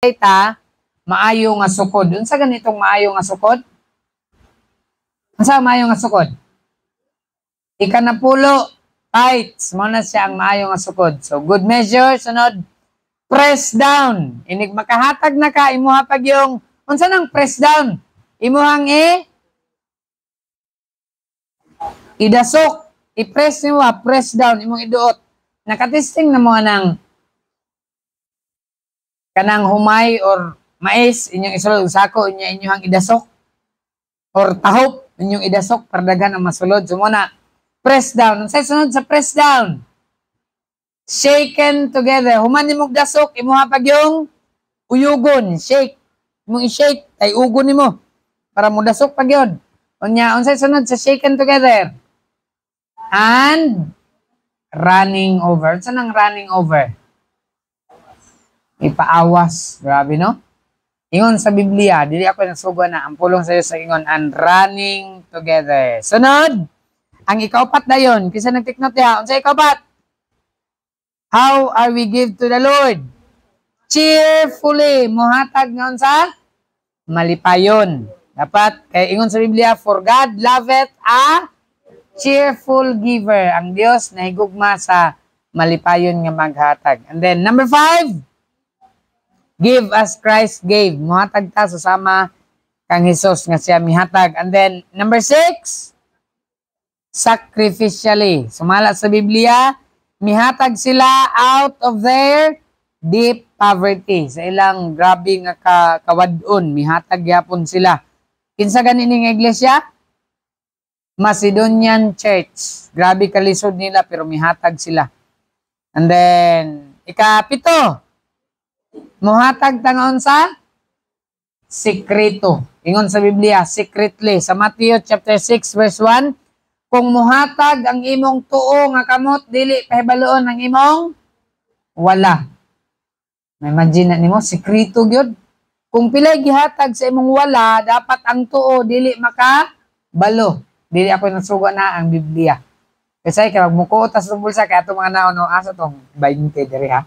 ta maayo nga sukod. Unsa ganitong maayo nga sukod? Unsa maayo nga sukod? Ikanapulo, tights. Mo na siya ang maayo nga sukod. So, good measure. Sunod, press down. Inig makahatag na ka, imuha pag yung, unsa nang press down? Imuhang idasok. I-press niyo press down. Imong iduot. Nakatesting na mo ng kanang humay or mais, inyong isulod, sako, inyong idasok, or tahop, inyong idasok, pardagan ang masulod. So muna, press down. Sa sunod sa press down, shaken together. Human ni mong dasok, imuha pag yung uyugon, shake. Imong i-shake, ay ugon ni mo, para mo dasok pag yun. Unya, unsay sunod sa shaken together? And running over. Saan ang running over? Ipaawas. Grabe, no? Ingon sa Biblia, dili ako nasugo na, ang pulong sa'yo sa ingon, and running together. Sunod, ang ikaupat na yun, kisa nag-take-note niya, unsay ikaupat? How are we give to the Lord? Cheerfully. Muhatag nga unsa? Malipayon. Dapat, kay ingon sa Biblia, for God loveth a cheerful giver. Ang Dios na higugma sa malipayon nga maghatag. And then, number 5, give as Christ gave. Muhatag ta susama kang Jesus nga siya mihatag. And then, number 6, sacrificially. Sumala sa Biblia, mihatag sila out of their deep poverty. Sa ilang grabe nga kawadon, mihatag yapon sila. Kinsa ganin nga iglesia? Macedonian Church. Grabe kalisod nila pero mihatag sila. And then, ikapito, muhatag tangaon sa sikreto. Ingon sa Biblia, secretly. Sa Matthew chapter 6 verse 1, kung muhatag ang imong tuo nga kamot, dili pahibaloon ang imong wala. May imagine na nimo, sikreto gyud. Kung pilay gihatag sa imong wala, dapat ang tuo dili makabalo. Dili ako nasugo na ang Biblia. Kasi kaya magmukuot sa bulsa kaya itong mga naon, asa itong 20 diri ha.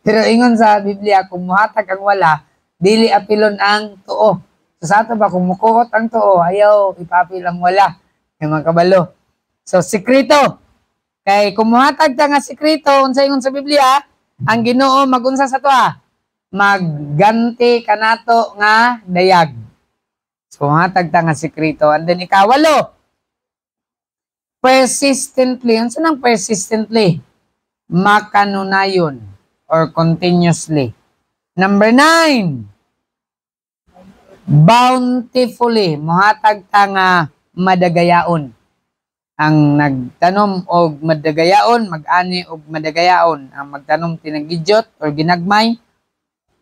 Pero ingon sa Biblia, kung muhatag ang wala, dili apilon ang tuo. So sa ato ba, kung mukuot ang tuo, ayaw ipapil ang wala. Kaya makabalo. So, sikrito. Kay kung muhatag ta nga sikrito, unsa ingon sa Biblia, ang Ginoo magunsa sa to magganti kanato nga dayag. So, muhatag ta nga sikrito. And then, ikawalo, persistently. Unsa nang persistently? Makanunayon or continuously. Number 9, bountifully. Muhatag ta nga madagayaon. Ang nagtanom og madagayaon, mag-ani og madagayaon. Ang magtanom tinagidyot or ginagmay,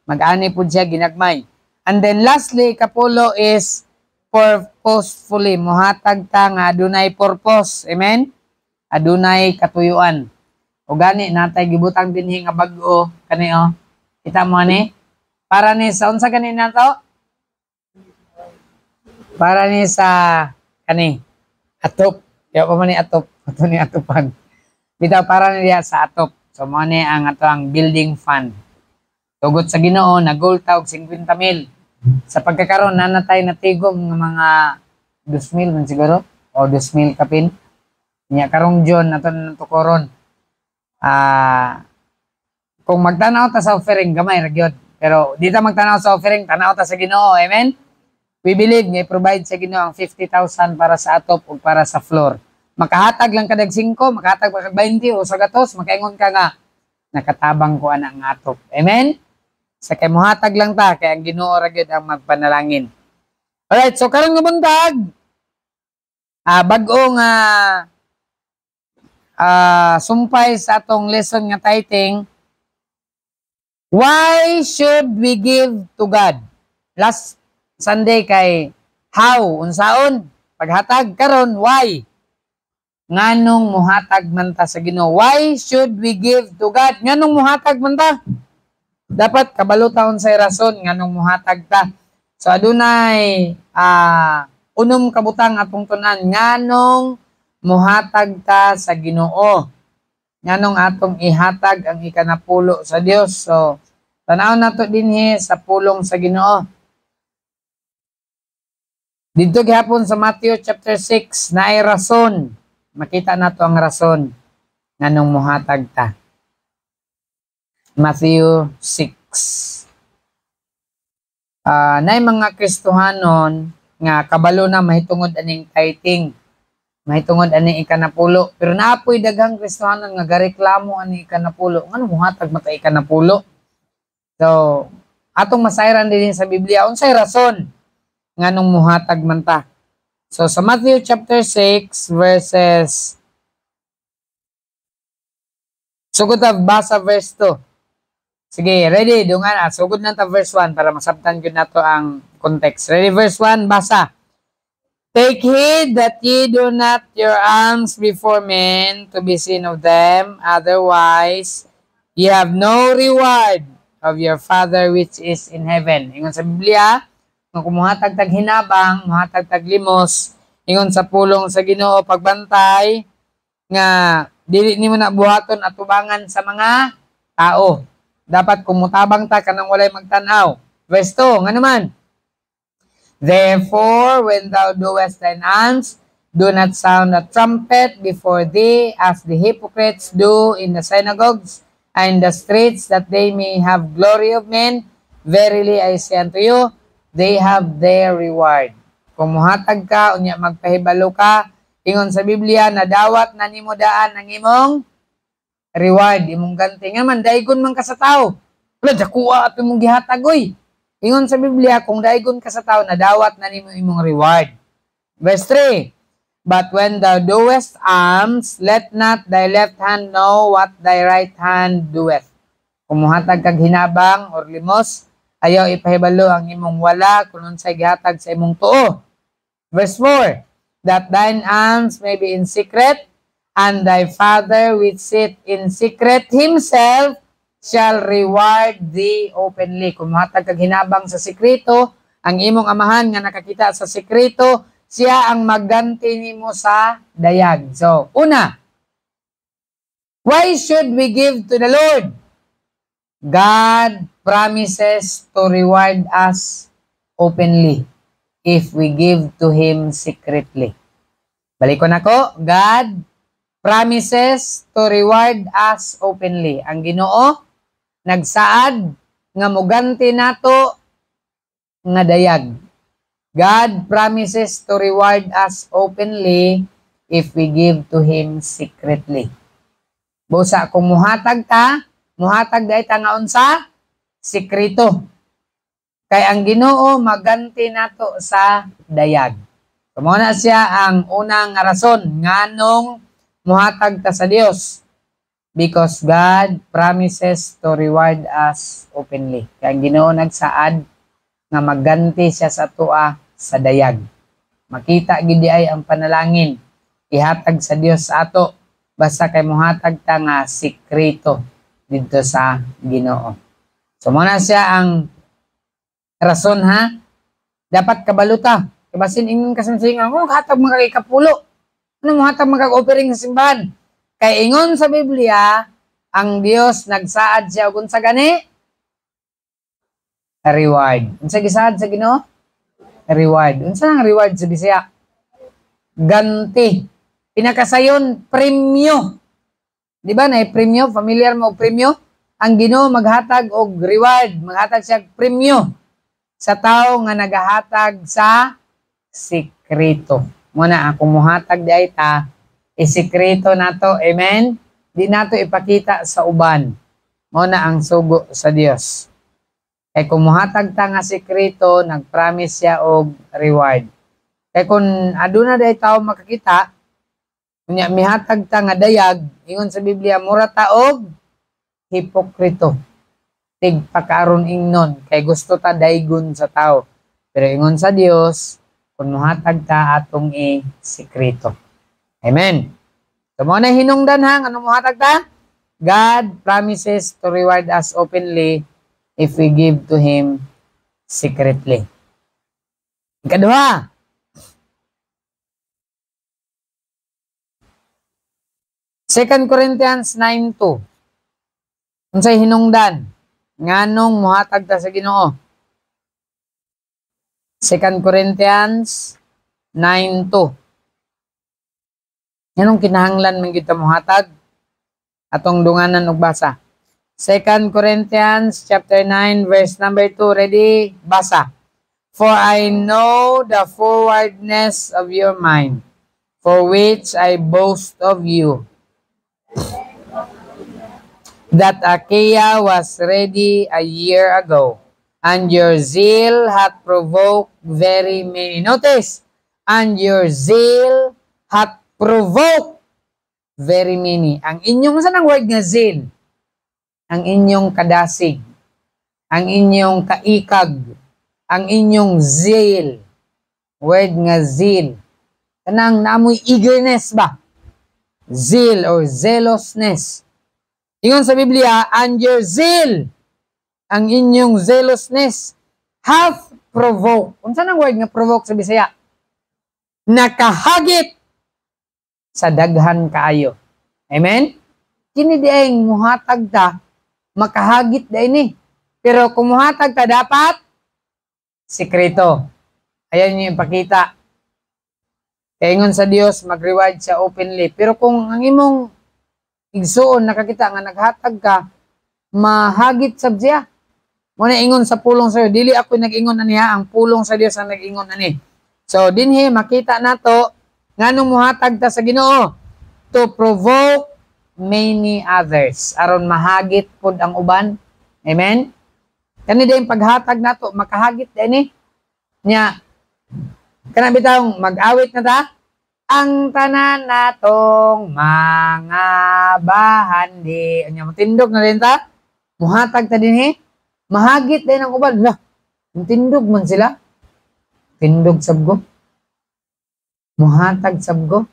mag-ani pud siya ginagmay. And then lastly, kapulo is purposefully. Muhatag ta nga adunay purpose. Amen? Adunay katuyuan. O gani natay gibutang dinhi nga bag-o kani kita mo ni para ni sa unsa gani nato? Para ni sa kani atop. Kaya pa man ni atop, ato ni atopan. Bitaw para niya sa atop. So mo ni ang ato ang building fund. Tugot sa Ginoo nagol ta og 50,000. Sa pagkakaroon nanatay natigom ng mga 2,000 man siguro o 2,000 kapin. Nya karong John nato natukoron. Kung magtanaw ta sa offering gamay ra gyud. Pero di ta magtanaw sa offering, tanaw ta sa Ginoo. Amen. We believe nga i-provide sa Ginoo ang 50,000 para sa atop o para sa floor. Makahatag lang kadag 5, makahatag pa kag 20 o sa gatos, makaingon ka nga nakatabang ko ana ang atop. Amen. Sa kay mohatag lang ta kay ang Ginoo ra gyud ang magpanalangin. Alright, so karong nga buntag bag-o nga sumpay sa atong lesson nga tithing, why should we give to God? Last Sunday kay how, unsaon, paghatag karon why? Nganong muhatag man ta sa Ginoo? Why should we give to God? Nganong muhatag man ta? Dapat kabalo taon sa rason nganong muhatag ta. So adunay unom kabutang atong tunan nganong muhatag ta sa Ginoo. Nganong atong ihatag ang ikanapulo sa Dios. So Tanaw nato dinhi sa pulong sa Ginoo. Dito gihapon sa Matthew chapter 6 na ay rason. Makita nato ang rason nganong muhatag ta. Matthew 6. Nay mga Kristohanon nga kabalo na mahitungod aning tithing. Mahitungod aning ikanapulo. Pero naapoy daghang Kristohanon nga gareklamo aning ikanapulo. Ngano muhatag mata ikanapulo? So, atong masayran din sa Biblia unsay rason nganong muhatag man ta. So sa Matthew chapter 6 verses sugod ta basa verse 2. Sige, ready dungan sugod na ta verse 1 para masabtan gyud nato ang context. Ready verse 1 basa. Take heed that ye do not your alms before men to be seen of them, otherwise ye have no reward of your Father which is in heaven. Ingon sa Biblia, kung kumuhatag tag hinabang, muhatag tag limos, ingon sa pulong sa Ginoo pagbantay nga dili nimo na buhaton at tubangan sa mga tao. Dapat kumutabang ta kanang walay magtan-aw. Verse 2, nga naman. Therefore, when thou doest thine alms, do not sound a trumpet before thee, as the hypocrites do in the synagogues and the streets, that they may have glory of men. Verily I say unto you, they have their reward. Kung muhatag ka, unya magpahibalo ka, ingon sa Biblia, na dawat na nimo daan ang imong reward, imong ganti. Nga man, daigon man ka sa tao. Wala, jakuha at imong gihatag, oy. Ingon sa Biblia, kung daigon ka sa tao, na dawat na nimo imong reward. Verse 3, but when thou doest alms, let not thy left hand know what thy right hand doeth. Kung muhatag kag hinabang or limos, ayaw ipahibalo ang imong wala kung unsay gihatag sa imong tuo. Verse 4, that thine alms may be in secret, and thy Father which sit in secret himself shall reward thee openly. Kung muhatag kag hinabang sa sekreto, ang imong amahan nga nakakita sa sekreto, siya ang magganti nimo sa dayag. So, una, why should we give to the Lord? God promises to reward us openly if we give to Him secretly. Balikon ako, God promises to reward us openly. Ang Ginoo nagsaad nga muganti nato nga dayag. God promises to reward us openly if we give to Him secretly. Busa kung muhatag ta, muhatag dahi ta nga unsa? Sekreto. Kay ang Ginoo maganti nato sa dayag. Kamo na siya ang unang rason nganong muhatag ta sa Dios. Because God promises to reward us openly. Kay ang Ginoo nagsaad nga maganti siya sa tua sa dayag. Makita gid ay ang panalangin ihatag sa Dios sa ato basta kay muhatag ta nga sekreto didto sa Ginoo. So mo na siya ang rason ha. Dapat kabaluta. Kabasin ingon kasamsing ako hatag mga kapulo. Ano mo hatag mag-offering sa simbahan? Kay ingon sa Biblia, ang Dios nagsaad siya og unsa gani? Reward. Unsa gisaad sa Ginoo? Reward. Unsa ang reward sa Bisaya? Ganti. Pinakasayon, premyo. Di ba na premyo? Familiar mo premyo? Ang Ginoo maghatag og reward, maghatag siya premyo sa tao nga nagahatag sa sekreto. Muna ako muhatag di ay ta, isekreto nato, amen? Di nato ipakita sa uban. Muna ang sugo sa Dios. Kay kung muhatag ta nga sekreto, nagpromise siya og reward. Kay kung aduna day tao makakita, kunya mihatag ta nga dayag, ingon sa Biblia, mura ta og hipokrito. Tigpakaron ingnon kay gusto ta daygon sa tao. Pero ingon sa Dios, kung muhatag ta atong sekreto. Amen. So mo na hinungdan ha, ano muhatag ta? God promises to reward us openly if we give to Him secretly. Ikaduha, Second Corinthians 9:2. Unsay hinungdan? nganong muhatag ta sa Ginoo? 2 Corinthians 9:2. Nganong kinahanglan man kita muhatag? Atong dunganan og basa. 2 Corinthians chapter 9 verse number 2. Ready? Basa. For I know the forwardness of your mind, for which I boast of you, that Achaia was ready a year ago, and your zeal hath provoked very many. Notice, and your zeal hath provoked very many. Ang inyong, saan ang word nga zeal? Ang inyong kadasig, ang inyong kaikag, ang inyong zeal. Word nga zeal. Kanang naamoy eagerness ba? Zeal or zealousness. Ingon sa Biblia, and your zeal, ang inyong zealousness, hath provoked. Kung saan ang word nga provoke sa Bisaya? Nakahagit sa daghan kaayo. Amen? Kini di ay muhatag ta, makahagit da ini. Pero kung muhatag ta dapat, sikreto. Ayan yung ipakita. Kaingon sa Dios, mag-reward siya openly. Pero kung ang imong igsuon, nakakita nga naghatag ka, mahagit sab siya. Muna ingon sa pulong sa iyo, dili ako nag-ingon aniha, ang pulong sa Dios ang nag-ingon ani. So, dinhi, makita nato, nga nung muhatag ta sa Ginoo, to provoke many others. Aron mahagit pod ang uban. Amen? Kani din paghatag nato, makahagit din eh. Nya, kana bitawng mag-awit na ta, ang tanan natong mga bahandi. Anya, matindog na rin ta. Muhatag ta din eh. Mahagit din ang uban. Lah, matindog man sila. Tindog sabgo. Muhatag sabgo.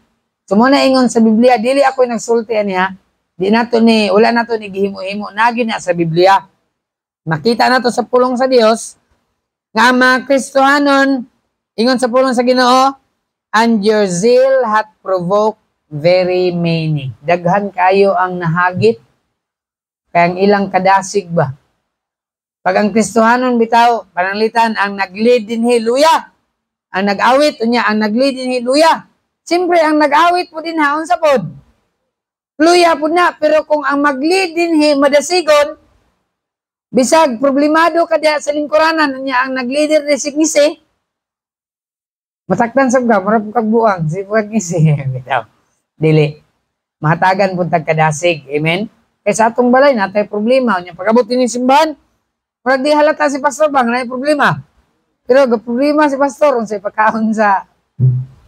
So muna ingon sa Biblia, dili ako nagsulti niya. Di nato ni, wala nato ni gihimo-himo. Nagi na sa Biblia. Makita nato sa pulong sa Dios nga mga Kristohanon, ingon sa pulong sa Ginoo, and your zeal hath provoked very many. Daghan kayo ang nahagit, kaya ang ilang kadasig ba? Pag ang Kristohanon bitaw, pananglitan, ang nag-lead din hiluya. Ang nag-awit, unya, ang nag-lead din hiluya. Siyempre, ang nag-awit po din haon sa pod. Luya po na, pero kung ang mag-lead din madasigon, bisag, problemado ka diya sa lingkuranan, unya, ang nag-leader ni Signgisi, mataktan sab ka, marap kagbuang, si Signgisi. Dili. Mahatagan po tagkadasig. Amen? Kaya sa atong balay, natay problema. Unya, pag-abot din yung simbahan, marag di halata si Pastor Bang, na problema. Pero, problema si Pastor, unsay pagkaon sa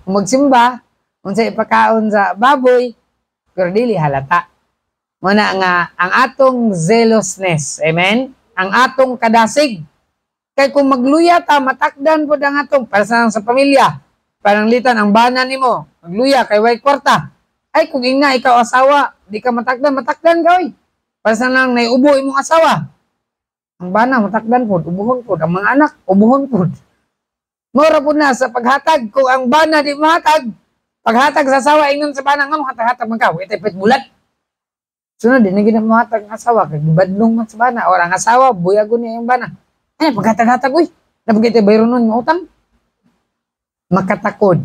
magsimba, unsay pagkaon sa baboy, pero dili halata. Muna nga, ang atong zealousness, amen? Ang atong kadasig. Kaya kung magluya ta, matakdan po ang atong, para sa pamilya, parang litan ang bana nimo, magluya, kay way kwarta. Ay, kung ina, ikaw asawa, di ka matakdan ka, oy. Para sa lang, naiubo imong asawa. Ang bana, matakdan po, ubuhon po. Ang mga anak, ubuhon po. Mura po na sa paghatag, kung ang bana di mahatag, paghatag sa asawa, ingon sa bana nga, hatag-hatag man ka, itay pet bulat. Sunod, di na ginamahatag ng asawa, kag badlong man sa bana, or ang asawa, buyagon niya yung bana. Ay, paghatag-hatag, uy, napagkita bayron nun, utang. Makatakod.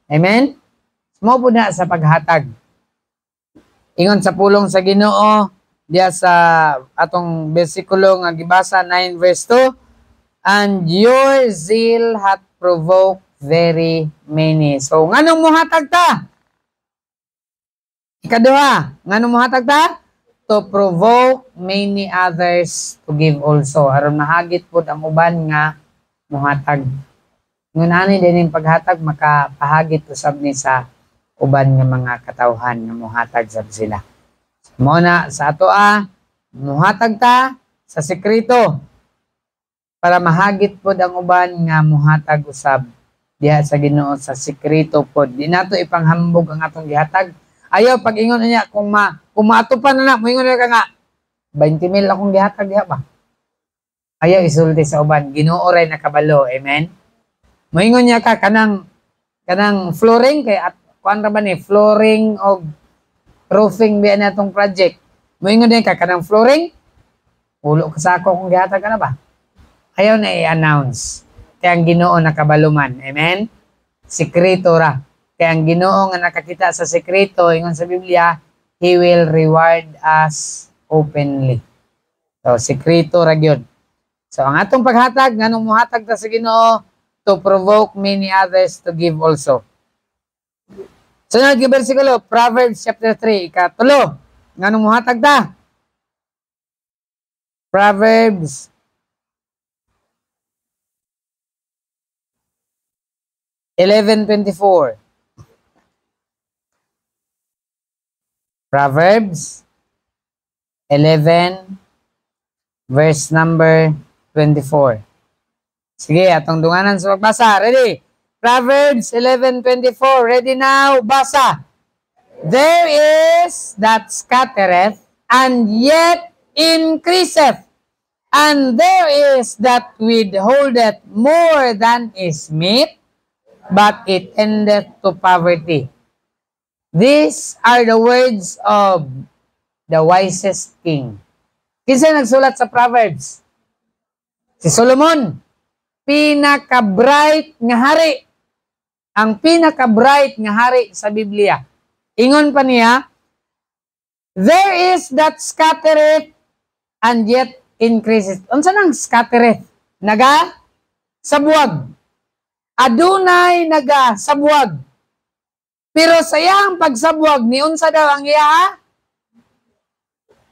Amen? Mo po na sa paghatag. Ingon sa pulong sa Ginoo, diya sa atong bersikulo nga gibasa 9 verse 2, and your zeal hath provoked very many. So, nganong muhatag ta? Ikaduha, nganong muhatag ta? To provoke many others to give also. Aron mahagit pod ang uban nga muhatag. Ngunani din yung paghatag, makapahagit usab ni sa uban nga mga katawhan nga muhatag sab sila. Muna sa ato muhatag ta sa sekreto para mahagit pod ang uban nga muhatag usab diha sa Ginoo sa sekreto pod. Di nato ipanghambog ang atong gihatag. Ayaw pag ingon niya kung maatupan na moingon ka nga 20,000 akong gihatag diha ba. Ayaw isulti sa uban. Ginoo ray nakabalo. Amen. Moingon niya ka kanang flooring kay at kuan ra ba ni flooring og roofing biya na itong project. Moingon din ka, kanang flooring, Ulo ka sa ako kung gihatag ka na ba? Ayaw na i-announce. Kaya ang Ginoo nakabaluman. Amen? Sikreto ra. Kaya ang Ginoo nga nakakita sa sikreto, ingon sa Biblia, He will reward us openly. So, sikreto ra gyud. So, ang atong paghatag, nganong muhatag ta sa Ginoo, to provoke many others to give also. Sunod yung versikulo, Proverbs chapter 3, ikatulo. Nganong muhatag ta? Proverbs 11:24. Proverbs 11 verse number 24. Sige, atong dunganan sa pagbasa. Ready? Proverbs 11:24. Ready now? Basa. There is that scattereth and yet increaseth, and there is that withholdeth more than is meet, but it endeth to poverty. These are the words of the wisest king. Kinsa nagsulat sa Proverbs? Si Solomon. Pinaka-bright nga hari. Ang pinaka-bright nga hari sa Biblia. Ingon pa niya, there is that scattereth and yet increases. Unsa nang scattereth? Naga sabuwag. Adunay naga sabuwag. Pero sa iyang pagsabuwag, ni unsa daw ang iya?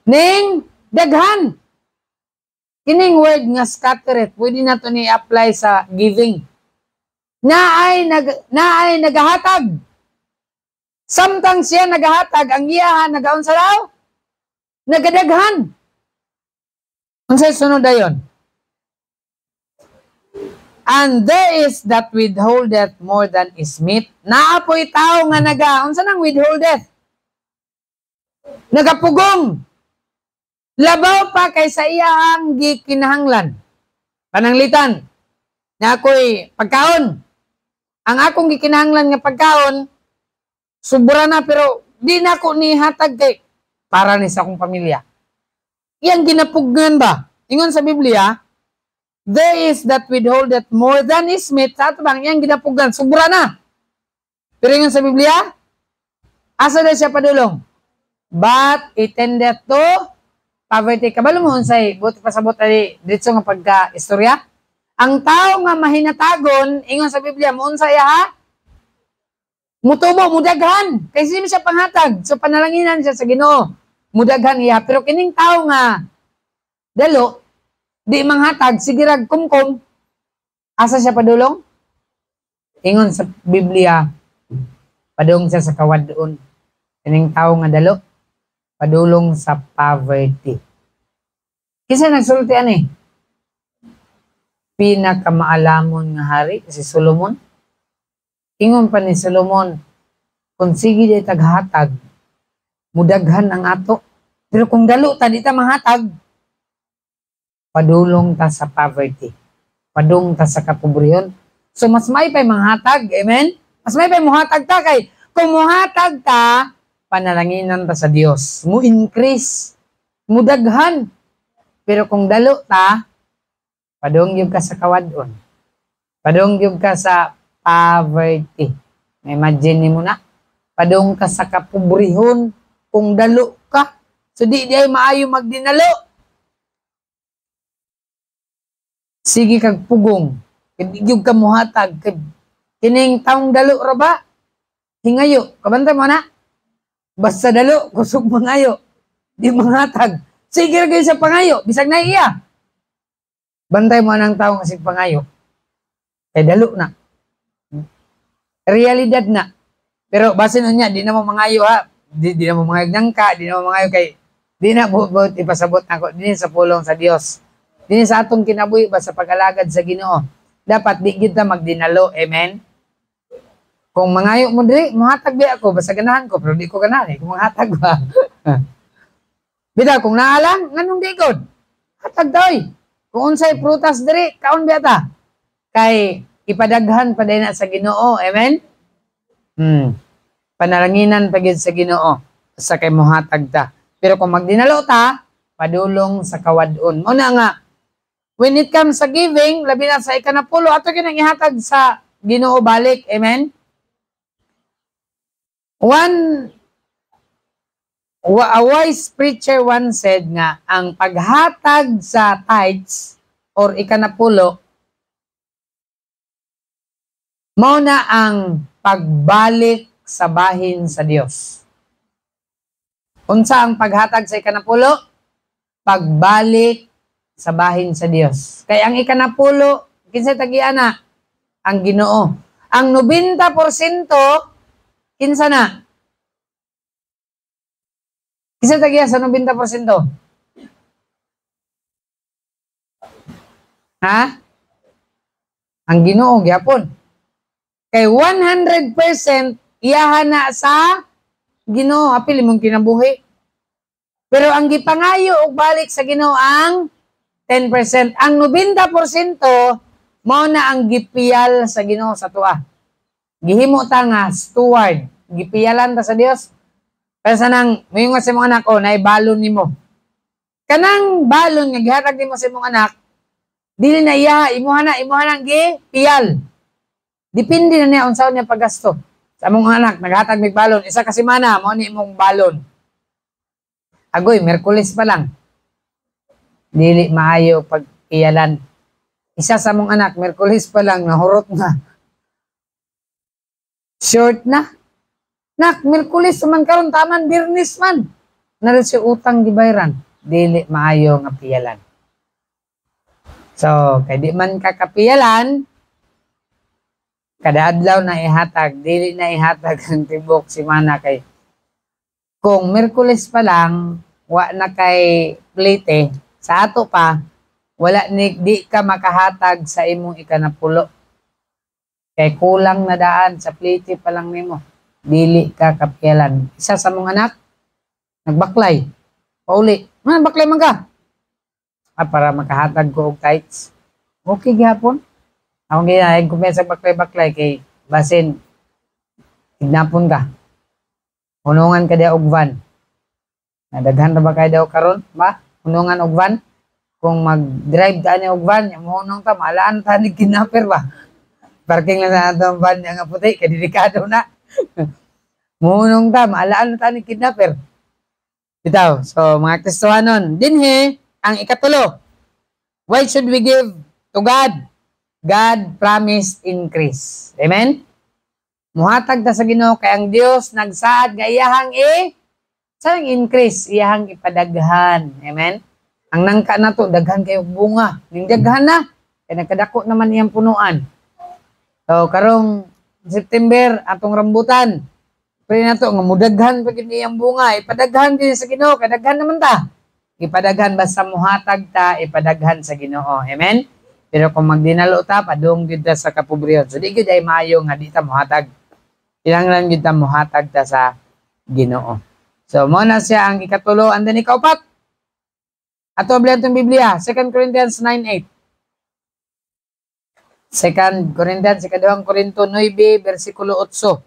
Ning daghan. Kining word nga scattereth, pwede na ito ni-apply sa giving. Naay nagahatag. Samtang siya nagahatag, ang iya nagaunsa daw? Nagadaghan. Unsay sunod dayon? And there is that withholdeth more than is meet. Naapoy tao nga unsa nang withholdeth? Nagapugong. Labaw pa kaysa iyang gikinahanglan. Pananglitan. Na ako'y pagkaon. Ang akong gikinahanglan nga pagkaon, sobra na pero di na ako nihatag kay para ni sa akong pamilya. Iyang ginapugnan ba? Ingon sa Biblia, there is that withholdeth more than is meet. Sa ato bang iyang ginapugan, sobra na. Pero ingon sa Biblia, asa na siya padulong? But it tendeth to poverty. Kabalo mo unsay buti pasabot ali dito nga pagka-istorya. Ang tao nga mahinatagon, ingon sa Biblia, mo unsay ha? Mutubo, mudaghan. Kasi siya panghatag. So panalanginan siya sa Ginoo. Mudaghan iya. Pero kining tao nga dalo, di manghatag, sige rag kumkum. Asa siya padulong? Ingon sa Biblia, padulong siya sa kawad doon. Kining tao nga dalo, padulong sa poverty. Kasi nagsulti ani? Pinakamaalamon nga hari, si Solomon. Ingon pa ni Solomon, kung sige di taghatag, mudaghan ang ato. Pero kung dalo ta, di ta mahatag, padulong ta sa poverty. Padung ta sa kapobrehon. So mas may pa'y manghatag, amen? Mas may pa'y muhatag ta kay, kung muhatag ta, panalanginan ta sa Dios. Mu-increase, mudaghan. Pero kung dalo ta, padung yung ka sa kawadon. Padung yung ka sa poverty. Imagine mo na. Padung ka sa kapobrehon kung dalo ka. So di ay maayo magdinalo. Sige kag pugong. Yung ka muhatag. Kining taong dalo ra ba? Hingayo. Kabantay mo na. Basta dalo, kusog mangayo. Di manghatag. Sige ra kayo sa pangayo. Bisag na iya. Bantay mo ng taong kasi pangayo. Eh dalo na. Realidad na. Pero base nun niya, di na mo mangayo ha. Di na mo mangayo nangka, di na mo mangayo kay, di na mo ipasabot na ko, di sa pulong sa Dios. Di sa atong kinabuhi ba sa pag-alagad sa Ginoo. Dapat di kita magdinalo, amen? Kung mangayo mo diri, muhatag di ako, basta ganahan ko, pero di ko ganahan eh, kung muhatag ba. Bida, kung naalang, nganong di god? Hatag doy. Kung unsay prutas diri, kaon biyata. Kay, ipadaghan pa din na sa Ginoo. Amen? Panalanginan pa sa Ginoo sa kay muhatag ta. Pero kung magdinalo ta, padulong sa kawadon. Muna nga, when it comes sa giving, labi na sa ikanapulo, ato kinang ihatag sa Ginoo balik. Amen? A wise preacher once said nga, ang paghatag sa tithes or ikanapulo, mao na ang pagbalik sa bahin sa Dios. Unsa ang paghatag sa ikanapulo? Pagbalik sa bahin sa Dios. Kaya ang ikanapulo, kinsa tagiana? Ang Ginoo. Ang 90%, kinsa na? Kinsa tagiya sa 90%? Ha? Ang Ginoo gyapon. Kay 100% iyahan na sa Ginoo, apil imong kinabuhi. Pero ang gipangayo og balik sa Ginoo ang 10%. Ang 90% mao na ang gipiyal sa Ginoo sa tuwa. Gihimo ta nga steward, gipiyalan ta sa Dios. Kaya sanang moingon sa imong anak, nay balon nimo. Kanang balon nga gihatag nimo sa imong anak, dili na iya imuha na gipiyal. Depende na niya unsaon niya paggasto. Sa among anak naghatag mig balon, isa ka semana mao ni imong balon. Agoy, Miyerkules pa lang. Dili maayo pag-iyalan. Isa sa mong anak, Miyerkules pa lang, nahurot na. Short na. Nak, Miyerkules man karon taman, Birnis man. Naral siya utang gibayran. Dili maayo nga piyalan. So, kay di man kakapiyalan, kada adlaw na ihatag, dili na ihatag ang tibok si mana kay kung Miyerkules pa lang, wa na kay plite, sa ato pa, wala di ka makahatag sa imong ikanapulo. Kay kulang na daan sa plite pa lang nimo. Dili ka kapiyalan. Isa sa mong anak, nagbaklay. Pauli. Baklay man ka. Para makahatag ko og tithes. Okay gihapon. Akong ginahin kung sa baklay-baklay kay basin tignapon ka. Hunungan ka dia og van. Nadaghan na ba kayo daw karon? Ba? Hunungan og van? Kung mag-drive ta ni og van, yung hunong ta, maalaan ta ni kidnapper ba? Parking lang sa atong van nga puti, kay delikado na. Hunong ta, maalaan ta ni kidnapper. Bitaw, so mga Kristohanon, dinhi ang ikatulo. Why should we give to God? God promised increase. Amen? Muhatag ta sa Ginoo kay ang Dios nagsaad nga iyahang sarang increase, iyahang ipadaghan. Amen? Ang nangka na to, daghan kayo bunga. Ning daghan na, kay nagkadako naman iyang punuan. So, karong September, atong rambutan, pwede na to, nga mudaghan pag iyang bunga, ipadaghan din sa Ginoo, kadaghan naman ta. Ipadaghan basta muhatag ta, ipadaghan sa Ginoo. Amen? Pero kung magdinalo ta, padung dito sa kapobrehon. So, di gyud ay maayo nga di ta muhatag. Ilang gyud ta muhatag ta sa Ginoo. So, mo na siya ang ikatulo. And then ikaupat. Ato abli itong Biblia. 2 Corinthians 9:8. 2 Corinthians, 2 Korinto 9, versikulo 8.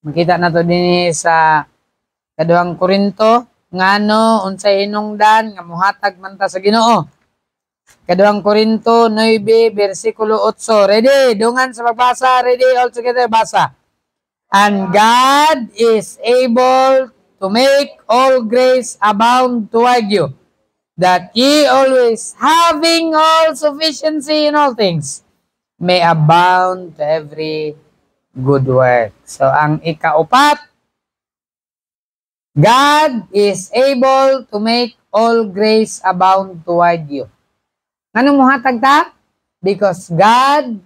Makita na to din sa 2 Korinto. Ngano, unsay hinungdan, nga muhatag man ta sa Ginoo. 2 Korinto 9, versikulo 8. Ready? Dungan sa pagbasa. Ready? All together, basa. And God is able to make all grace abound toward you, that ye always having all sufficiency in all things, may abound to every good work. So, ang ikaupat, God is able to make all grace abound toward you. Ano muhatag ta? Because God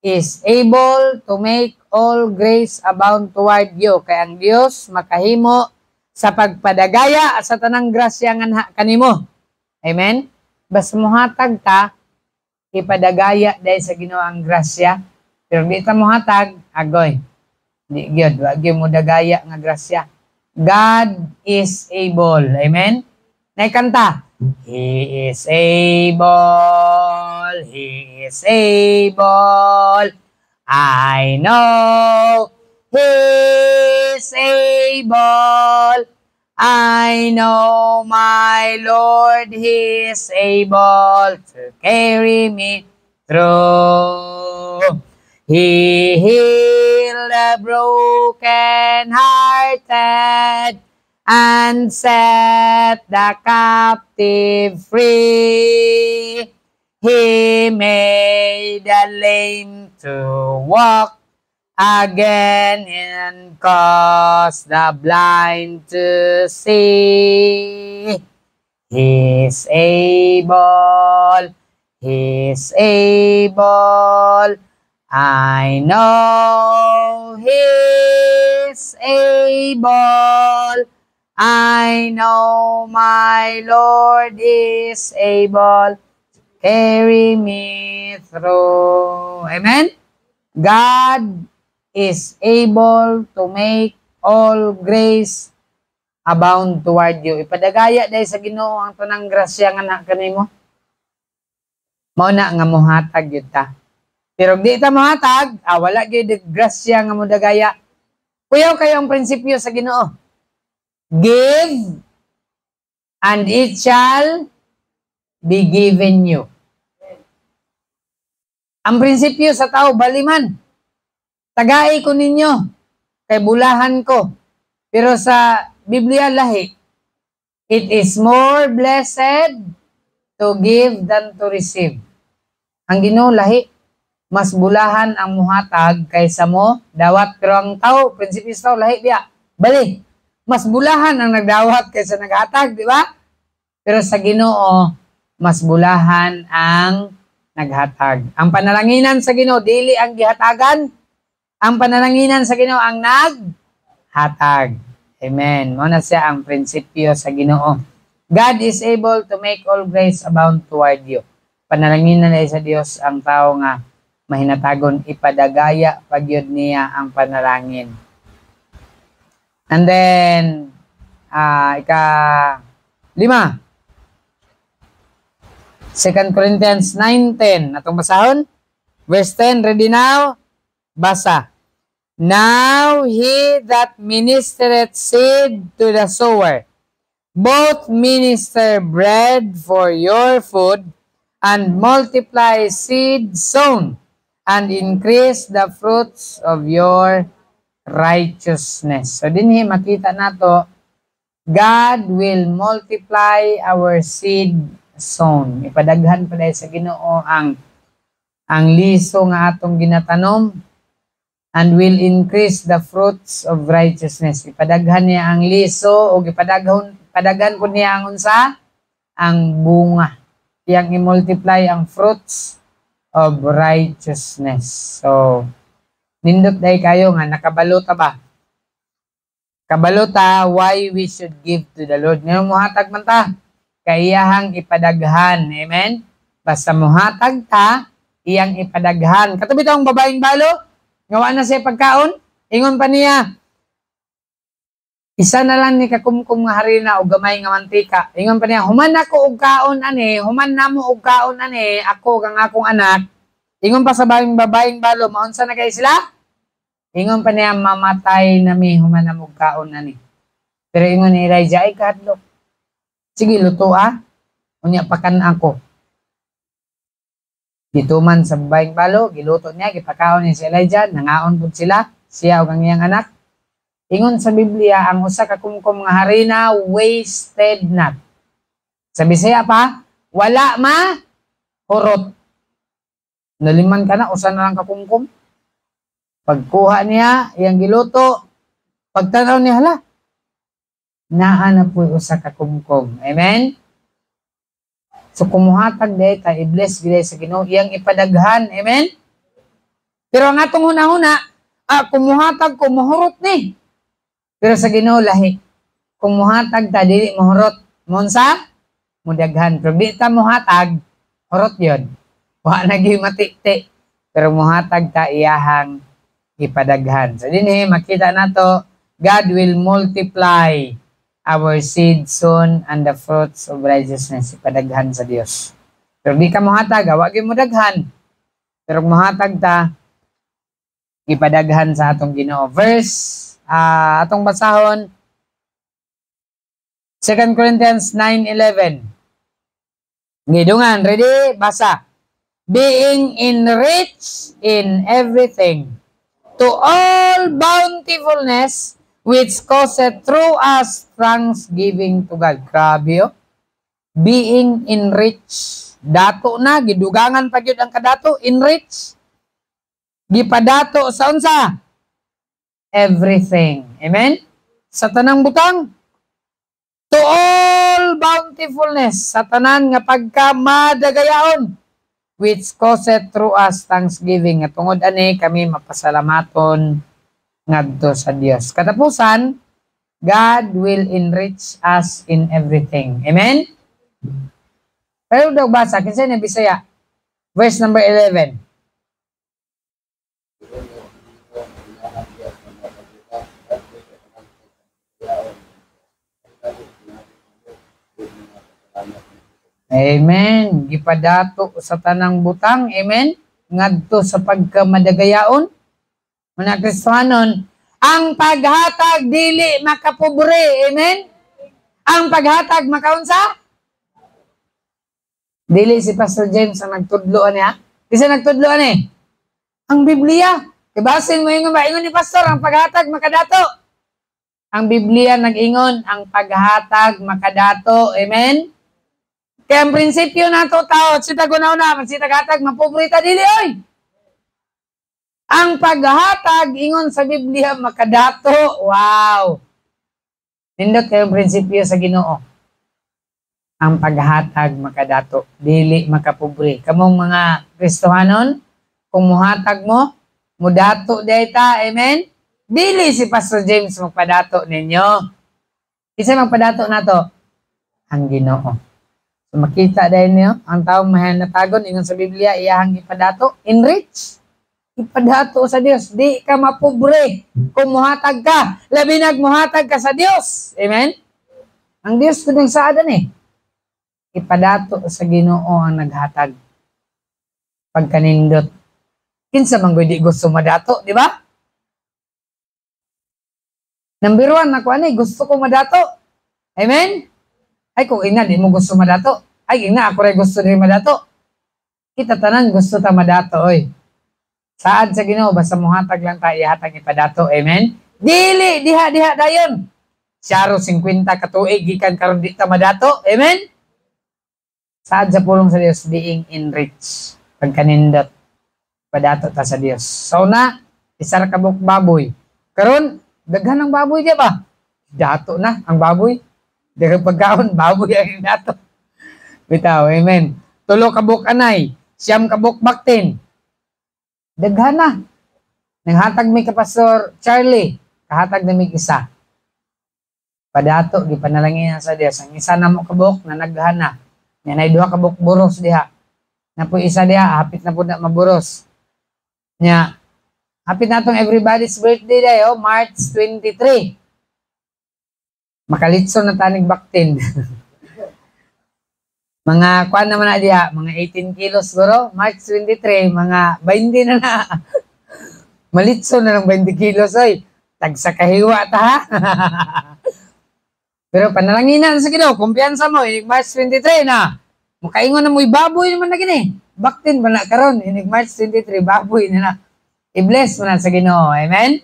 is able to make all grace abound toward you. Kaya ang Diyos makahimo sa pagpadagaya sa tanang grasya nga kanimo. Amen? Basta muhatag ta, ipadagaya dahil sa Ginoo ang grasya. Pero di ta muhatag, agoy. Di gyud, wa gyud mo dagaya nga grasya. God is able. Amen? Naikanta. He is able. He is able. I know He is able. I know my Lord, He is able to carry me through. He healed the broken-hearted and set the captive free. He made the lame to walk again and cause the blind to see. He's able, He's able. I know He's able. I know my Lord is able to carry me through. Amen? God is able to make all grace abound toward you. Ipadagaya dahil sa Ginoo ang tanang grasya nga na kanimo. Mao na nga mohatag gyud ta. Pero di ta mohatag, wala gyud grasya nga modagaya. Kuyaw kayo ang prinsipyo sa Ginoo. Give and it shall be given you. Ang prinsipyo sa tao, baliman. Tagai ko ninyo, kay bulahan ko. Pero sa Biblia lahi, it is more blessed to give than to receive. Ang Ginoo lahi, mas bulahan ang muhatag kaysa mo dawat. Pero ang tao, prinsipyo sa tao lahi biya, bali, mas bulahan ang nagdawat kaysa naghatag, di ba? Pero sa Ginoo, mas bulahan ang naghatag. Ang panalanginan sa Ginoo dili ang gihatagan. Ang panalanginan sa Ginoo ang naghatag. Amen. Mao na siya ang prinsipyo sa Ginoo. God is able to make all grace abound toward you. Panalanginan na sa Dios ang tao nga mahinatagon, ipadagaya pagyud niya ang panalangin. And then ika-5, 2 Corinthians 9:10. Atong basahon. Verse 10, ready now? Basa. Now he that ministereth seed to the sower, both minister bread for your food, and multiply seed sown, and increase the fruits of your righteousness. So dinhi makita nato, God will multiply our seed sown. Ipadaghan pa dahil sa Ginoo ang liso nga atong ginatanom, and will increase the fruits of righteousness. Ipadaghan niya ang liso o ipadaghan po niya ang unsa, ang bunga. Iyang i-multiply ang fruits of righteousness. So, nindot dahil kayo nga, nakabalota ba? Kabalota, why we should give to the Lord. Ngayon muhatag man ta, kaiyahang ipadaghan. Amen? Basta muhatag ta, iyang ipadaghan. Katabi tayong babaeng balo, ngawa na siya pagkaon, ingon pa niya, isa na lang ni kakumkum nga harina o gamay nga mantika. Ingon pa niya, human ako og kaon ani, human namo og kaon ani, ako kang akong anak. Ingon pa sa babaeng balo, maunsa na kay sila? Ingon pa niya, mamatay nami, human namo og kaon ani. Pero ingon ni Elijah, ay kahadlok. Sige, luto unya pakan ako. Dito man sa babaeng balo, giluto niya, gipakaon niya si Elijah, nangaon po sila, siya o ang iyang anak. Ingon sa Biblia, ang usa ka kumkum nga harina, wasted not. Sa Bisaya pa, wala hurot. Naliman ka na, usa na lang ka kumkum. Pagkuha niya, iyang giluto, pagtanaw niya, hala, naa na po usa ka kumkum. Amen? So kumuhatag day ta, i-bless gilay sa Ginoo, iyang ipadaghan. Amen? Pero ang atong huna-huna, kumuhatag, kumuhurot ni. Pero sa Ginoo lahi, kumuhatag ta, dili mahurot. Monsa, mudaghan. Pero di ta muhatag, hurot yun. Wa nagi matikti. Pero muhatag ta, iyahang ipadaghan. So din makita nato, God will multiply our seed sown and the fruits of righteousness. Ipadaghan sa Dios. Pero di ka muhatag, wag mo daghan. Pero muhatag ta, ipadaghan sa atong Ginoo. Verse, atong basahon, 2 Corinthians 9:11. Ngidungan, ready? Basa. Being enriched in everything, to all bountifulness, which causeth through us thanksgiving to God. Grabe, oh. Being enriched. Dato na, gidugangan pa yun ang kadato, enriched. Gipadato sa unsa? Everything. Amen? Sa tanang butang, to all bountifulness, sa tanan nga pagka madagayaon, which causeth through us thanksgiving. At tungod ani kami mapasalamaton ngadto sa Dios. Katapusan, God will enrich us in everything. Amen? Pero daw basa, kinsa na Bisaya? Verse number 11. Amen. Gipadato sa tanang butang. Amen. Ngadto sa pagkamadagayaon. Mga Kristohanon, ang paghatag dili makapobre. Amen. Ang paghatag makaunsa? Dili si Pastor James ang nagtudloan niya. Kasi nagtudloan eh. Ang Biblia. Ibasin mo yung maingon ni Pastor, ang paghatag makadato. Ang Biblia nag-ingon, ang paghatag makadato. Amen. Kaya ang prinsipyo na ito, tao, sita gunaw-na, magsitag-hatag, mapobrita dili, oy! Ang paghatag, ingon sa Biblia, makadato, wow! Nindot kayong prinsipyo sa Ginoo. Ang paghatag, makadato, dili, makapobre. Kamong mga Kristohanon, kung muhatag mo, mudato dayta, amen? Dili si Pastor James magpadato ninyo. Isa magpadato na to, ang Ginoo. So, makita dahil niyo, ang taong mahanatagon, ingon sa Biblia, iyahang ipadato, enrich. Ipadato sa Dios. Di ka mapobre kung muhatag ka. Labi nagmuhatag ka sa Dios. Amen? Ang Dios ko ng saadan eh. Ipadato sa Ginoo ang naghatag. Pagkanindot. Kinsa man di gusto madato, di ba? Number 1, ako gusto ko madato. Amen? Ay, kung ina, di mo gusto madato. Ay, ina, ako rin gusto rin madato. Kita tanan, gusto ta madato, oy. Saad sa Ginoo, basta muhatag lang tayo, ihatag ipadato. Amen? Dili, diha dayon. Siyaro, 50 katuig, gikan karon di ta madato. Amen? Saad sa pulong sa Dios, being enriched. Pagkanindot, padato ta sa Dios. So na, isar kabuk baboy. Karon, daghan ang baboy, di ba? Dato na, ang baboy. Dagang pagkaon, baboy ang dato. Bitaw, amen. 3 kabuk anay, 9 kabuk baktin. Daghan na. Nanghatag mi ka Pastor Charlie, kahatag na mi isa. Padato, gipanalangin sa Dios. Ang isa na mo kabuk, na naghan na. Yan ay 2 kabuk buros diha. Na po isa diha, hapit na po na maburos. Nya, hapit na itong everybody's birthday dayo, March 23. Makalitso na tanig baktin. Mga kuan naman na diha, mga 18 kilos siguro, March 23, mga 20 na. Malitso na ng 20 kilos, oy. Tagsa kahiwa ta ha. Pero panalanginan sa Ginoo, kumpiyansa mo, inig March 23 na. Makaingon na mo, baboy naman na gini. Baktin ba na karon, inig March 23, baboy na na. I-bless mo na sa Ginoo, amen?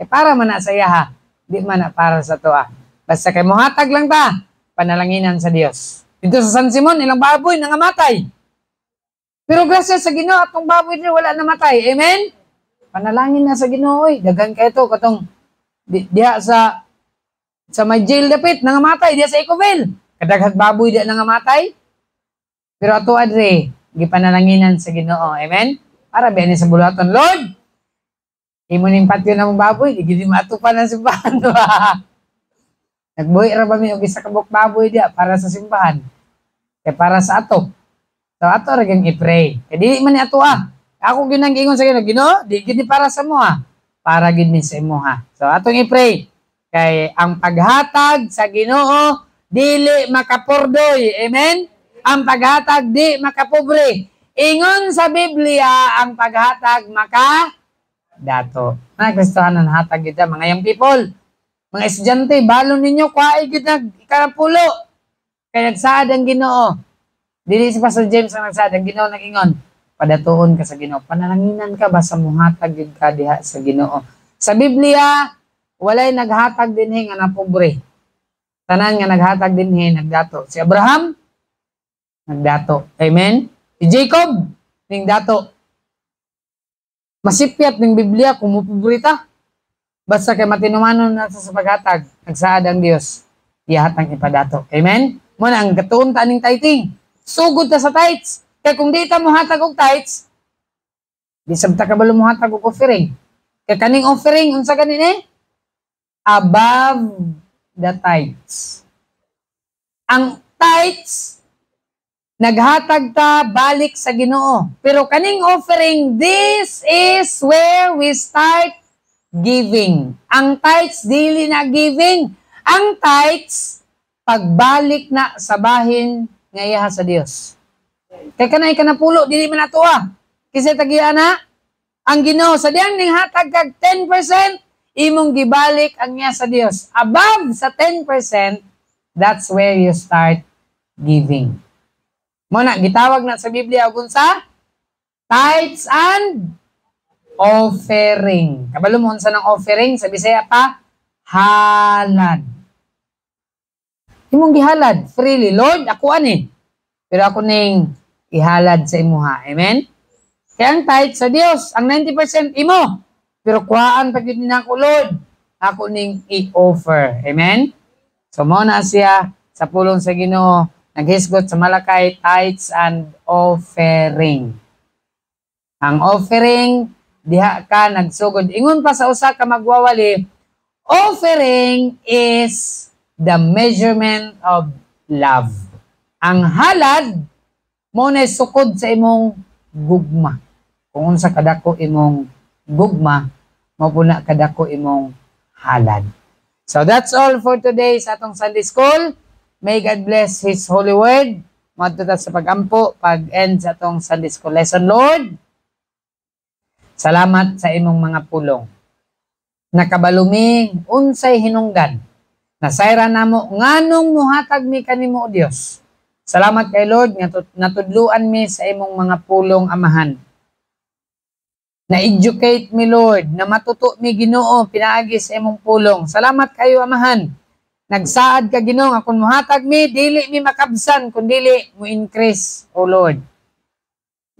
Para man na sa iya ha, di man na para sa toa. Basta kay muhatag lang ta, panalanginan sa Dios. Dito sa San Simon, ilang baboy nangamatay. Pero grasya sa Ginoo, atong baboy din wala namatay. Amen? Panalangin na sa Ginoo, oy. Dagan kayo to, katong diha sa may jail dapit, nangamatay, diha sa Ecoville. Kadaghat baboy diha nangamatay. Pero ato adre, gipanalanginan sa Ginoo. Amen? Para biyanin sa bulaton, Lord, imo ning patyo na mong baboy, di gid matupan ang simbahan. Nagbuhi ra ba mi og isa ka baboy dia para sa simbahan. Kay para sa ato. So ato ra gyud i-pray. Kay di man ni ato Ako gyud nang giingon sa Ginoo, Ginoo, di gyud para sa mo para gyud ni sa imo So atong i-pray. Kay ang paghatag sa Ginoo dili makapurdoy. Amen? Ang paghatag di makapobre. Ingon sa Biblia ang paghatag dato. Mga Kristohanon, hatag kita mga young people. Mga estudyante, balon ninyo, kuhaay gid nag ikarapulo. Kaya nagsaad ang Ginoo. Dili si Pastor James ang nagsaad, ang Ginoo nag-ingon, padatuon ka sa Ginoo. Panalanginan ka basta muhatag gid ka diha sa Ginoo. Sa Biblia, walay naghatag dinhi nga napobre. Tanan nga naghatag dinhi nagdato. Si Abraham nagdato. Amen. Si Jacob ning dato. Masipyat ning Biblia kung mupobrita. Basta kay matinumanon na sa paghatag, nagsaad ang Dios, ihatang ipadato. Amen? Muna ang gatuon ta ning tithing. Sugod ta sa tithes. Kay kung di ta mo hatag og tithes, di sabta ka balo mo hatag og offering. Kay kaning offering unsa ganin above the tithes. Ang tithes naghatag ta balik sa Ginoo. Pero kaning offering, this is where we start giving. Ang tithes, dili na giving. Ang tithes, pagbalik na sa bahin ngayaha sa Dios. Kaya kanay ka na pulo, dili man ato Kasi tagiya na, ang Ginoo, sa diyang ning hatag kag 10%, imong gibalik ang niya sa Dios. Above sa 10%, that's where you start giving. Muna, gitawag na sa Biblia, unsa? Tithes and offering. Kabalo mo unsa ng offering sa Bisaya pa? Halad. Imong gihalad freely, Lord, ako ani. Pero ako ning ihalad sa imuha. Amen? Kaya ang tithe sa Dios, ang 90% imo. Pero kuhaan pag yun ako, Lord, ako ning i-offer. Amen? So mo na siya sa pulong sa Ginoo, naghisgot sa Malakay, tithes and offering. Ang offering, diha ka nagsugod. Ingon pa sa usa ka magwawali, offering is the measurement of love. Ang halad, mo na sukod sa imong gugma. Kung unsa kadako imong gugma, mapuna kadako imong halad. So that's all for today sa atong Sunday School. May God bless His holy word. Madto sa pag-ampo, pag-end sa atong Sunday School lesson, Lord. Salamat sa imong mga pulong. Nakabalumi, unsay hinungdan. Nasayra namo, nganong muhatag mi kanimo, O Dios. Salamat kay Lord, nga natudluan mi sa imong mga pulong, Amahan. Na-educate mi, Lord, na matuto mi, Ginoo, pinaagi sa imong pulong. Salamat kayo, Amahan. Nagsaad ka, Ginoo, nga kung muhatag mi, dili mi makabsan, kung dili mo increase, O Lord.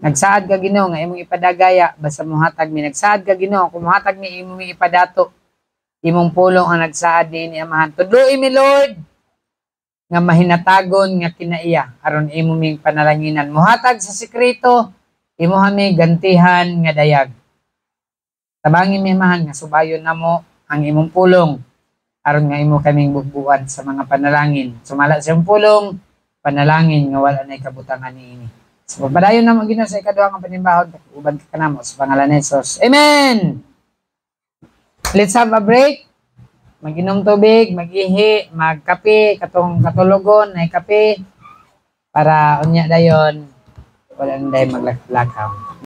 Nagsaad ka, Ginoo, nga imong ipadagaya, basta muhatag mi. Nagsaad ka, Ginoo, kung muhatag mi, imong ipadato. Imong pulong ang nagsaad ni Amahan. Tudloi mi, Lord, nga mahinatagon nga kinaiya, aron imong panalanginan. Muhatag sa sekreto, imo mi gantihan nga dayag. Tabangin mi, Amahan, nga subayon namo ang imong pulong, aron nga imo kaming bugbuan sa mga panalangin. Sumala sa imong pulong, panalangin nga wala na kabutangan niini. So, pagpadayon na mo, Ginoo, sa ikaduhang ang panimbahod, uban ka na mo sa pangalan ni Jesus. Amen! Let's have a break. Mag-inom tubig, mag-ihi, magkape, katong katulogon, na kape, para unya dayon, wala na dayon maglakaw.